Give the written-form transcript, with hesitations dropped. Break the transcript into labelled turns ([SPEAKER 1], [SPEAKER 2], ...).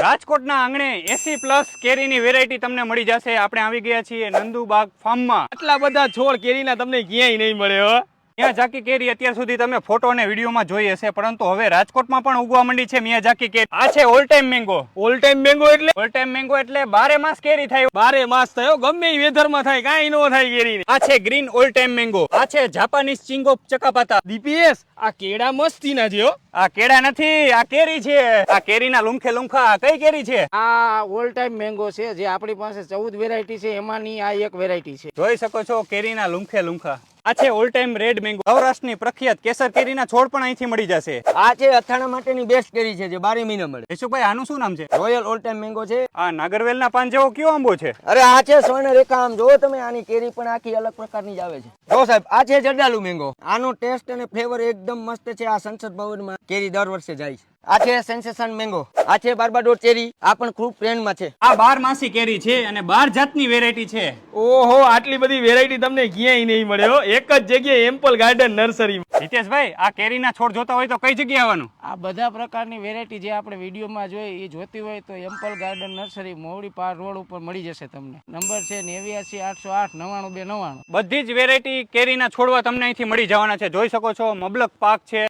[SPEAKER 1] રાજકોટના આંગણે 80+ કેરીની વેરાયટી તમને મળી જશે. આપણે આવી ગયા છીએ નંદુબાગ ફાર્મમાં.
[SPEAKER 2] આટલા બધા છોડ કેરીના તમને ક્યાંય નહીં મળે હો.
[SPEAKER 1] મિયાઝાકી કેરી અત્યાર સુધી તમે ફોટો અને વિડીયોમાં જોઈ હશે, પરંતુ હવે રાજકોટમાં પણ ઉગવા માંડી છે મિયાઝાકી કેરી. આ છે all time mango.
[SPEAKER 2] All time mango એટલે
[SPEAKER 1] ઓલ ટાઈમ મેંગો એટલે 12 માસ કેરી થાય.
[SPEAKER 2] 12 માસ થયો, ગમે એ વેધરમાં થાય, કાંઈ નો થાય કેરી.
[SPEAKER 1] આ છે ગ્રીન ઓલ ટાઈમ મેંગો. આ છે જાપાનીઝ ચિંગો ચકાપાતા.
[SPEAKER 2] દીપીએસ આ કેળા મસ્તીના છે હો.
[SPEAKER 1] આ કેળા નથી, આ કેરી છે. આ કેરીના લુંખે લુંખા. કઈ કેરી છે?
[SPEAKER 3] આ ઓલ ટાઈમ મેંગો છે, જે આપણી પાસે 14 વેરાયટી છે, એમાંની આ એક વેરાયટી છે.
[SPEAKER 1] જોઈ શકો છો કેરીના લુંખે લુંખા. આ છે ઓલ ટાઈમ રેડ મેંગો. સૌરાષ્ટ્રની પ્રખ્યાત કેસર કેરીના છોડ પણ અહીંથી મળી જશે.
[SPEAKER 4] આ છે અથાણા માટેની બેસ્ટ કેરી છે, જે 12 મહિના મળે.
[SPEAKER 1] યશુભાઈ, આનું શું નામ છે?
[SPEAKER 4] રોયલ ઓલ ટાઈમ મેંગો છે.
[SPEAKER 1] આ નાગરવેલના પાન જેવો કયો આંબો છે?
[SPEAKER 4] અરે આ છે સ્વર્ણ રેખા. આમ જોવો તમે, આની કેરી પણ આખી અલગ પ્રકારની જ આવે છે. જો સાહેબ, આ છે જરદાલુ મેંગો. આનો ટેસ્ટ અને ફ્લેવર એકદમ મસ્ત છે. આ સંસદ ભવનમાં કેરી દર વર્ષે જાય છે. આ છે સેન્સેશન મેંગો. આ છે બાર્બાડોર ચેરી. આ પણ ખૂબ ટ્રેન્ડમાં છે.
[SPEAKER 1] આ 12 માસી કેરી છે અને 12 જાતની વેરાયટી છે.
[SPEAKER 2] ઓહો, આટલી બધી વેરાયટી તમને ક્યાંય નહીં મળે હો. એક જ જગ્યાએ એમ્પલ ગાર્ડન નર્સરી.
[SPEAKER 1] જીતેશભાઈ, આ કેરીના છોડ જોતા હોય તો કઈ જગ્યાએ આવવાનું?
[SPEAKER 3] આ બધા પ્રકારની વેરાયટી જે આપણે વિડીયોમાં જોઈ એ જોતી હોય તો એમ્પલ ગાર્ડન નર્સરી મોવડી પાર રોડ ઉપર મળી જશે તમને. નંબર છે 89 808 99 299.
[SPEAKER 1] બધી જ વેરાયટી કેરીના છોડવા તમને અહીંથી મળી જવાના છે. જોઈ શકો છો મબલક પાક છે.